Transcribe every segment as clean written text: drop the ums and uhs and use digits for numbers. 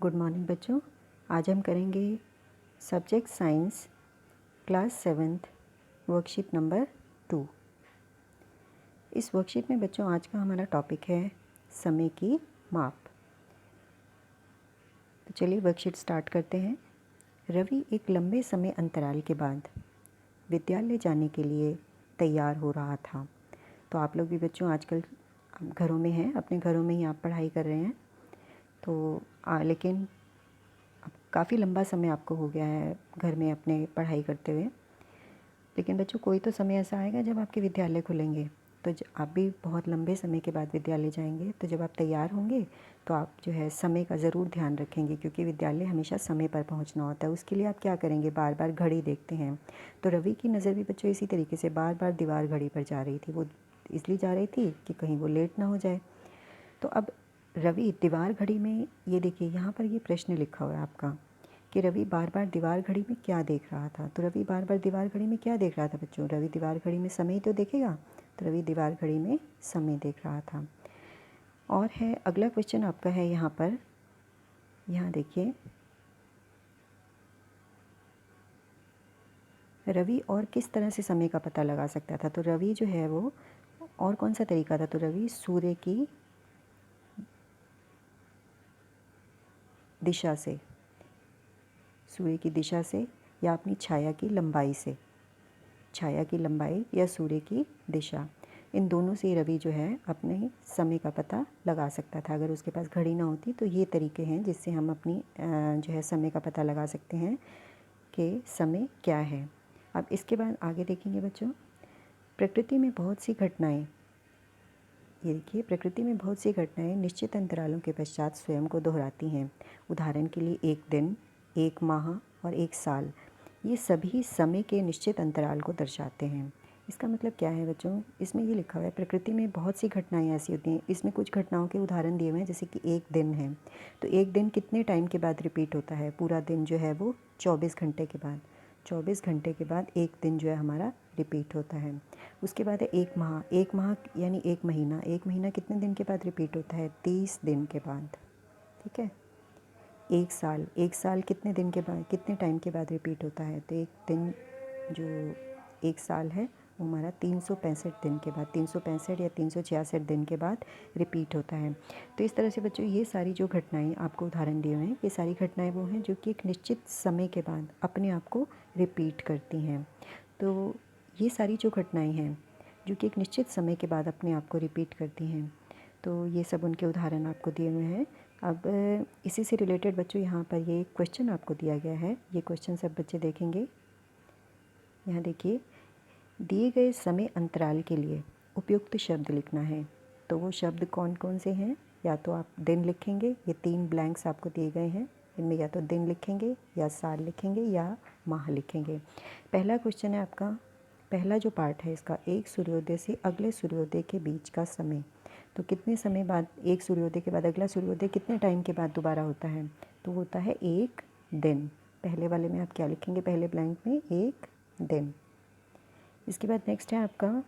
Good morning बच्चों। आज हम करेंगे subject science class 7th worksheet number 2। इस वर्कशीट में बच्चों आज का हमारा टॉपिक है समय की माप। तो चलिए वर्कशीट स्टार्ट करते हैं। रवि एक लंबे समय अंतराल के बाद विद्यालय जाने के लिए तैयार हो रहा था। तो आप लोग भी बच्चों आजकल घरों में हैं, अपने घरों में ही आप पढ़ाई कर रहे हैं। तो लेकिन अब काफ़ी लंबा समय आपको हो गया है घर में अपने पढ़ाई करते हुए। लेकिन बच्चों कोई तो समय ऐसा आएगा जब आपके विद्यालय खुलेंगे, तो आप भी बहुत लंबे समय के बाद विद्यालय जाएंगे। तो जब आप तैयार होंगे तो आप जो है समय का ज़रूर ध्यान रखेंगे, क्योंकि विद्यालय हमेशा समय पर पहुंचना होता है। उसके लिए आप क्या करेंगे, बार बार घड़ी देखते हैं। तो रवि की नज़र भी बच्चों इसी तरीके से बार बार दीवार घड़ी पर जा रही थी। वो इसलिए जा रही थी कि कहीं वो लेट ना हो जाए। तो अब रवि दीवार घड़ी में, ये देखिए यहाँ पर ये प्रश्न लिखा हुआ है आपका कि रवि बार बार दीवार घड़ी में क्या देख रहा था। तो रवि बार बार दीवार घड़ी में क्या देख रहा था बच्चों? रवि दीवार घड़ी में समय तो देखेगा। तो रवि दीवार घड़ी में समय देख रहा था। और है अगला क्वेश्चन आपका है यहाँ पर, यहाँ देखिए, रवि और किस तरह से समय का पता लगा सकता था। तो रवि जो है वो और कौन सा तरीका था? तो रवि सूर्य की दिशा से, सूर्य की दिशा से या अपनी छाया की लंबाई से, छाया की लंबाई या सूर्य की दिशा, इन दोनों से रवि जो है अपने समय का पता लगा सकता था। अगर उसके पास घड़ी ना होती तो ये तरीके हैं जिससे हम अपनी जो है समय का पता लगा सकते हैं कि समय क्या है। अब इसके बाद आगे देखेंगे बच्चों, प्रकृति में बहुत सी घटनाएं, ये देखिए, प्रकृति में बहुत सी घटनाएं निश्चित अंतरालों के पश्चात स्वयं को दोहराती हैं। उदाहरण के लिए एक दिन, एक माह और एक साल, ये सभी समय के निश्चित अंतराल को दर्शाते हैं। इसका मतलब क्या है बच्चों? इसमें ये लिखा हुआ है प्रकृति में बहुत सी घटनाएं ऐसी होती हैं। इसमें कुछ घटनाओं के उदाहरण दिए हुए हैं, जैसे कि एक दिन है। तो एक दिन कितने टाइम के बाद रिपीट होता है? पूरा दिन जो है वो 24 घंटे के बाद, 24 घंटे के बाद एक दिन जो है हमारा रिपीट होता है। उसके बाद है एक माह। एक माह यानी एक महीना। एक महीना कितने दिन के बाद रिपीट होता है? 30 दिन के बाद। ठीक है। एक साल, एक साल कितने दिन के बाद, कितने टाइम के बाद रिपीट होता है? तो एक दिन जो एक साल है वो हमारा 365 दिन के बाद, 365 या 366 दिन के बाद रिपीट होता है। तो इस तरह से बच्चों ये सारी जो घटनाएं आपको उदाहरण दिए हुए हैं, ये सारी घटनाएं वो हैं जो कि एक निश्चित समय के बाद अपने आप को रिपीट करती हैं। तो ये सारी जो घटनाएं हैं जो कि एक निश्चित समय के बाद अपने आप को रिपीट करती हैं, तो ये सब उनके उदाहरण आपको दिए हुए हैं। अब इसी से रिलेटेड बच्चों यहाँ पर ये क्वेश्चन आपको दिया गया है। ये क्वेश्चन सब बच्चे देखेंगे। यहाँ देखिए, दिए गए समय अंतराल के लिए उपयुक्त शब्द लिखना है। तो वो शब्द कौन कौन से हैं? या तो आप दिन लिखेंगे, ये 3 ब्लैंक्स आपको दिए गए हैं, इनमें या तो दिन लिखेंगे या साल लिखेंगे या माह लिखेंगे। पहला क्वेश्चन है आपका, पहला जो पार्ट है इसका, एक सूर्योदय से अगले सूर्योदय के बीच का समय। तो कितने समय बाद, एक सूर्योदय के बाद अगला सूर्योदय कितने टाइम के बाद दोबारा होता है? तो होता है एक दिन। पहले वाले में आप क्या लिखेंगे? पहले ब्लैंक में एक दिन। इसके बाद नेक्स्ट है आपका,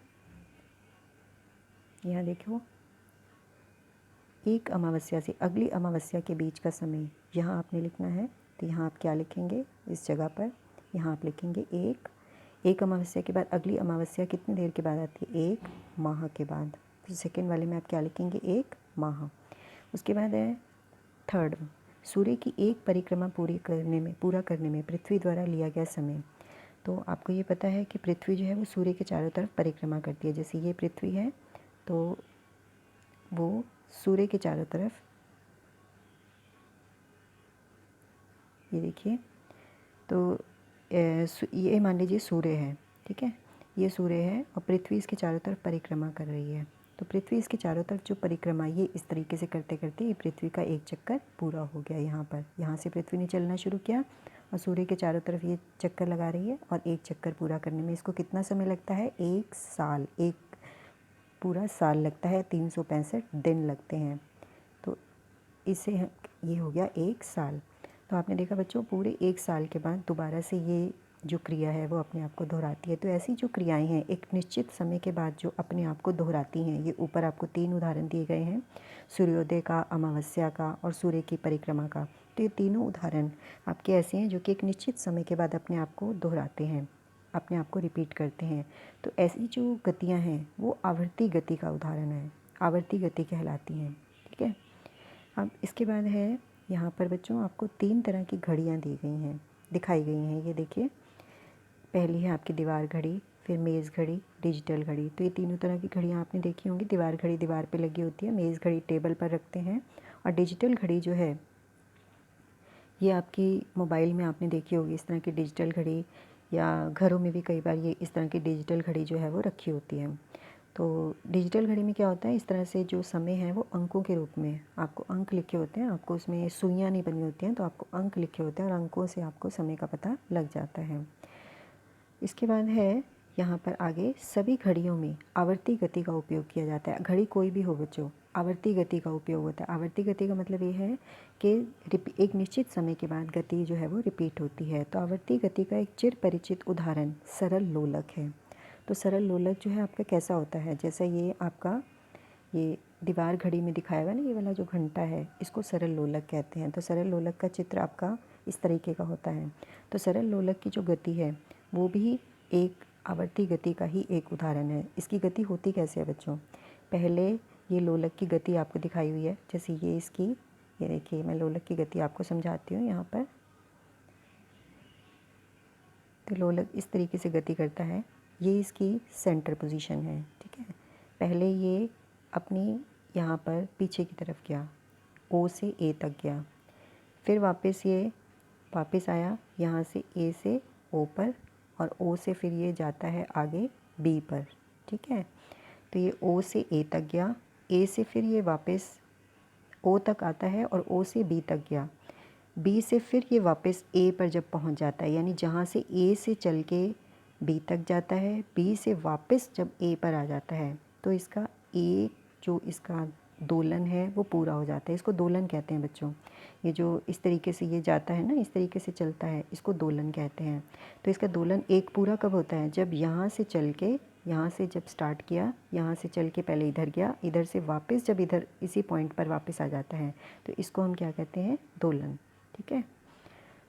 यहाँ देखो, एक अमावस्या से अगली अमावस्या के बीच का समय, यहाँ आपने लिखना है। तो यहाँ आप क्या लिखेंगे इस जगह पर? यहाँ आप लिखेंगे एक अमावस्या के बाद अगली अमावस्या कितनी देर के बाद आती है? एक माह के बाद। तो सेकेंड वाले में आप क्या लिखेंगे? एक माह। उसके बाद है थर्ड, सूर्य की एक परिक्रमा पूरा करने में पृथ्वी द्वारा लिया गया समय। तो आपको ये पता है कि पृथ्वी जो है वो सूर्य के चारों तरफ परिक्रमा करती है। जैसे ये पृथ्वी है तो वो सूर्य के चारों तरफ, ये देखिए, तो ये मान लीजिए सूर्य है, ठीक है, ये सूर्य है और पृथ्वी इसके चारों तरफ परिक्रमा कर रही है। तो पृथ्वी इसके चारों तरफ जो परिक्रमा, ये इस तरीके से करते करते ये पृथ्वी का एक चक्कर पूरा हो गया। यहाँ पर, यहाँ से पृथ्वी ने चलना शुरू किया और सूर्य के चारों तरफ ये चक्कर लगा रही है, और एक चक्कर पूरा करने में इसको कितना समय लगता है? एक साल, एक पूरा साल लगता है, 365 दिन लगते हैं। तो इससे ये हो गया एक साल। तो आपने देखा बच्चों, पूरे एक साल के बाद दोबारा से ये जो क्रिया है वो अपने आप को दोहराती है। तो ऐसी जो क्रियाएं हैं एक निश्चित समय के बाद जो अपने आप को दोहराती हैं, ये ऊपर आपको 3 उदाहरण दिए गए हैं, सूर्योदय का, अमावस्या का और सूर्य की परिक्रमा का। तो ये तीनों उदाहरण आपके ऐसे हैं जो कि एक निश्चित समय के बाद अपने आप को दोहराते हैं, अपने आप को रिपीट करते हैं। तो ऐसी जो गतियाँ हैं वो आवर्ती गति का उदाहरण है, आवर्ती गति कहलाती हैं। ठीक है। अब इसके बाद है यहाँ पर बच्चों आपको 3 तरह की घड़ियाँ दी गई हैं, दिखाई गई हैं। ये देखिए, पहली है आपकी दीवार घड़ी, फिर मेज़ घड़ी, डिजिटल घड़ी। तो ये तीनों तरह की घड़ियाँ आपने देखी होंगी। दीवार घड़ी दीवार पे लगी होती है, मेज़ घड़ी टेबल पर रखते हैं, और डिजिटल घड़ी जो है ये आपकी मोबाइल में आपने देखी होगी इस तरह की डिजिटल घड़ी, या घरों में भी कई बार ये इस तरह की डिजिटल घड़ी जो है वो रखी होती है। तो डिजिटल घड़ी में क्या होता है, इस तरह से जो समय है वो अंकों के रूप में, आपको अंक लिखे होते हैं, आपको उसमें सुइयाँ नहीं बनी होती हैं, तो आपको अंक लिखे होते हैं और अंकों से आपको समय का पता लग जाता है। इसके बाद है यहाँ पर आगे, सभी घड़ियों में आवर्ती गति का उपयोग किया जाता है। घड़ी कोई भी हो बच्चों, आवर्ती गति का उपयोग होता है। आवर्ती गति का मतलब ये है कि एक निश्चित समय के बाद गति जो है वो रिपीट होती है। तो आवर्ती गति का एक चिर परिचित उदाहरण सरल लोलक है। तो सरल लोलक जो है आपका कैसा होता है, जैसा ये आपका ये दीवार घड़ी में दिखाया हुआ ना, ये वाला जो घंटा है, इसको सरल लोलक कहते हैं। तो सरल लोलक का चित्र आपका इस तरीके का होता है। तो सरल लोलक की जो गति है वो भी एक आवर्ती गति का ही एक उदाहरण है। इसकी गति होती कैसे है बच्चों, पहले ये लोलक की गति आपको दिखाई हुई है, जैसे ये इसकी, ये देखिए मैं लोलक की गति आपको समझाती हूँ यहाँ पर। तो लोलक इस तरीके से गति करता है, ये इसकी सेंटर पोजीशन है। ठीक है, पहले ये अपनी यहाँ पर पीछे की तरफ गया, ओ से ए तक गया, फिर वापस ये वापस आया यहाँ से ए से ओ पर, और ओ से फिर ये जाता है आगे बी पर। ठीक है, तो ये ओ से ए तक गया, ए से फिर ये वापस ओ तक आता है और ओ से बी तक गया, बी से फिर ये वापस ए पर जब पहुंच जाता है, यानी जहाँ से ए से चल के बी तक जाता है, बी से वापस जब ए पर आ जाता है, तो इसका ए जो इसका दोलन है वो पूरा हो जाता है। इसको दोलन कहते हैं बच्चों। ये जो इस तरीके से ये जाता है ना, इस तरीके से चलता है, इसको दोलन कहते हैं। तो इसका दोलन एक पूरा कब होता है, जब यहाँ से चल के, यहाँ से जब स्टार्ट किया, यहाँ से चल के पहले इधर गया, इधर से वापस जब इधर इसी पॉइंट पर वापस आ जाता है, तो इसको हम क्या कहते हैं, दोलन। ठीक है,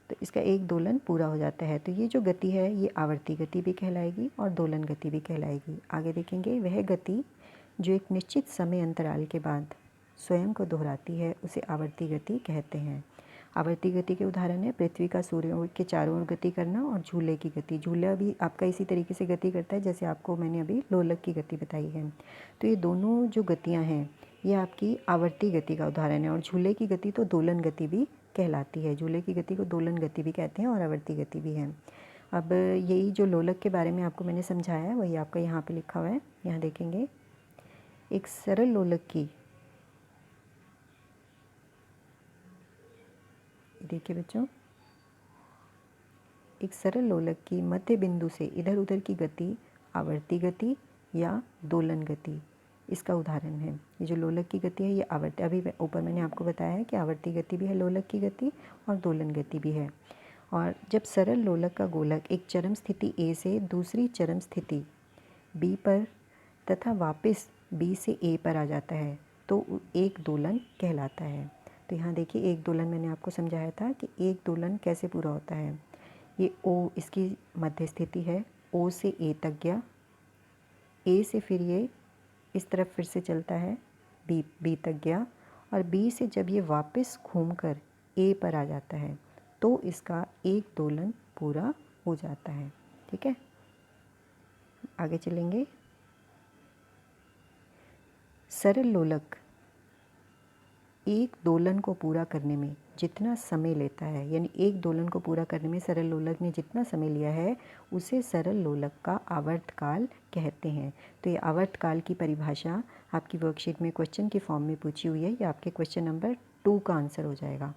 तो इसका एक दोलन पूरा हो जाता है। तो ये जो गति है ये आवर्ती गति भी कहलाएगी और दोलन गति भी कहलाएगी। आगे देखेंगे, वह गति जो एक निश्चित समय अंतराल के बाद स्वयं को दोहराती है उसे आवर्ती गति कहते हैं। आवर्ती गति के उदाहरण है पृथ्वी का सूर्य के चारों ओर गति करना और झूले की गति। झूला भी आपका इसी तरीके से गति करता है जैसे आपको मैंने अभी लोलक की गति बताई है। तो ये दोनों जो गतियाँ हैं ये आपकी आवर्ती गति का उदाहरण है, और झूले की गति तो दोलन गति भी कहलाती है। झूले की गति को दोलन गति भी कहते हैं और आवर्ती गति भी है। अब यही जो लोलक के बारे में आपको मैंने समझाया है वही आपका यहाँ पे लिखा हुआ है, यहाँ देखेंगे। एक सरल लोलक की, देखिए बच्चों, एक सरल लोलक की मध्य बिंदु से इधर उधर की गति आवर्ती गति या दोलन गति इसका उदाहरण है। ये जो लोलक की गति है ये आवर्ती, अभी ऊपर मैंने आपको बताया है कि आवर्ती गति भी है लोलक की गति और दोलन गति भी है। और जब सरल लोलक का गोलक एक चरम स्थिति ए से दूसरी चरम स्थिति बी पर तथा वापस बी से ए पर आ जाता है तो एक दोलन कहलाता है। तो यहाँ देखिए, एक दोलन मैंने आपको समझाया था कि एक दोलन कैसे पूरा होता है। ये ओ इसकी मध्य स्थिति है, ओ से ए तक गया, ए से फिर ये इस तरफ फिर से चलता है, बी तक गया, और बी से जब ये वापस घूमकर ए पर आ जाता है तो इसका एक दोलन पूरा हो जाता है। ठीक है, आगे चलेंगे। सरल लोलक एक दोलन को पूरा करने में जितना समय लेता है, यानी एक दोलन को पूरा करने में सरल लोलक ने जितना समय लिया है उसे सरल लोलक का आवर्तकाल कहते हैं। तो ये आवर्तकाल की परिभाषा आपकी वर्कशीट में क्वेश्चन के फॉर्म में पूछी हुई है। ये आपके क्वेश्चन नंबर 2 का आंसर हो जाएगा।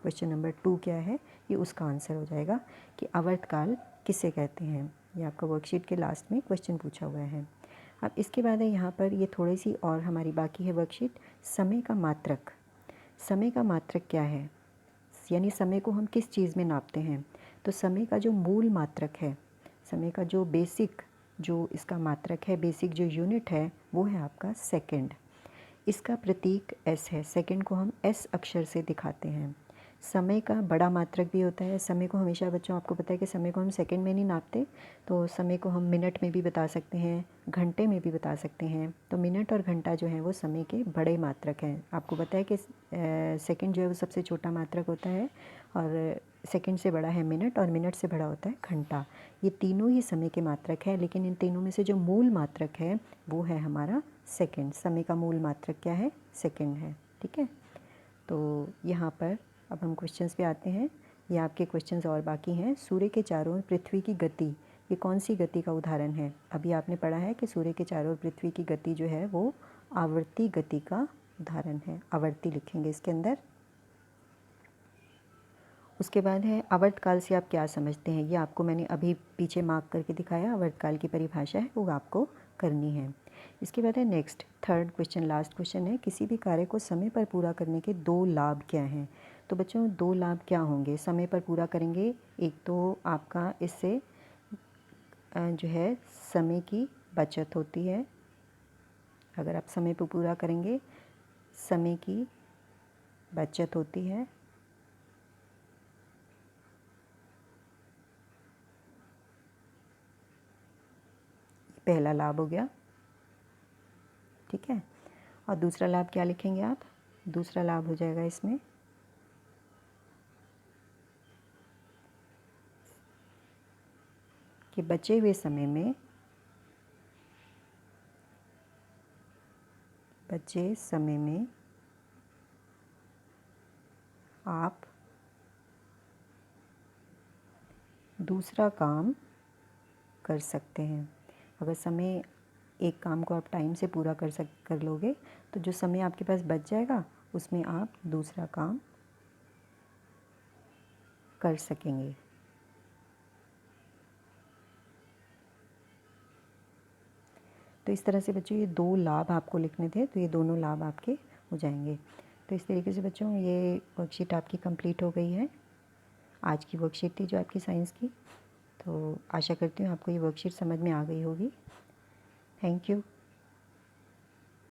क्वेश्चन नंबर 2 क्या है, ये उसका आंसर हो जाएगा कि आवर्तकाल किसे कहते हैं। ये आपका वर्कशीट के लास्ट में क्वेश्चन पूछा हुआ है। अब इसके बाद है यहाँ पर ये थोड़ी सी और हमारी बाकी है वर्कशीट, समय का मात्रक। समय का मात्रक क्या है, यानी समय को हम किस चीज़ में नापते हैं। तो समय का जो मूल मात्रक है, समय का जो बेसिक जो इसका मात्रक है, बेसिक जो यूनिट है, वो है आपका सेकंड। इसका प्रतीक एस है। सेकंड को हम एस अक्षर से दिखाते हैं। समय का बड़ा मात्रक भी होता है। समय को हमेशा बच्चों आपको पता है कि समय को हम सेकंड में नहीं नापते, तो समय को हम मिनट में भी बता सकते हैं, घंटे में भी बता सकते हैं। तो मिनट और घंटा जो है वो समय के बड़े मात्रक हैं। आपको पता है कि सेकंड जो है वो सबसे छोटा मात्रक होता है, और सेकंड से बड़ा है मिनट, और मिनट से बड़ा होता है घंटा। ये तीनों ही समय के मात्रक है, लेकिन इन तीनों में से जो मूल मात्रक है वो है हमारा सेकंड। समय का मूल मात्रक क्या है? सेकंड है। ठीक है, तो यहाँ पर अब हम क्वेश्चंस पे आते हैं। ये आपके क्वेश्चंस और बाकी हैं। सूर्य के चारों ओर पृथ्वी की गति, ये कौन सी गति का उदाहरण है? अभी आपने पढ़ा है कि सूर्य के चारों ओर पृथ्वी की गति जो है वो आवर्ती गति का उदाहरण है। आवर्ती लिखेंगे इसके अंदर। उसके बाद है आवर्तकाल से आप क्या समझते हैं? ये आपको मैंने अभी पीछे मार्क करके दिखाया। आवर्तकाल की परिभाषा है वो आपको करनी है। इसके बाद है next, third question, last question है, किसी भी कार्य को समय पर पूरा करने के 2 लाभ क्या हैं? तो बच्चों 2 लाभ क्या होंगे समय पर पूरा करेंगे? एक तो आपका इससे जो है समय की बचत होती है। अगर आप समय पर पूरा करेंगे, समय की बचत होती है। पहला लाभ हो गया। ठीक है, और दूसरा लाभ क्या लिखेंगे आप? दूसरा लाभ हो जाएगा इसमें कि बचे हुए समय में, बचे समय में आप दूसरा काम कर सकते हैं। अगर समय, एक काम को आप टाइम से पूरा कर लोगे, तो जो समय आपके पास बच जाएगा उसमें आप दूसरा काम कर सकेंगे। तो इस तरह से बच्चों ये 2 लाभ आपको लिखने थे, तो ये दोनों लाभ आपके हो जाएंगे। तो इस तरीके से बच्चों ये वर्कशीट आपकी कंप्लीट हो गई है। आज की वर्कशीट थी जो आपकी साइंस की। तो आशा करती हूँ आपको ये वर्कशीट समझ में आ गई होगी। Thank you.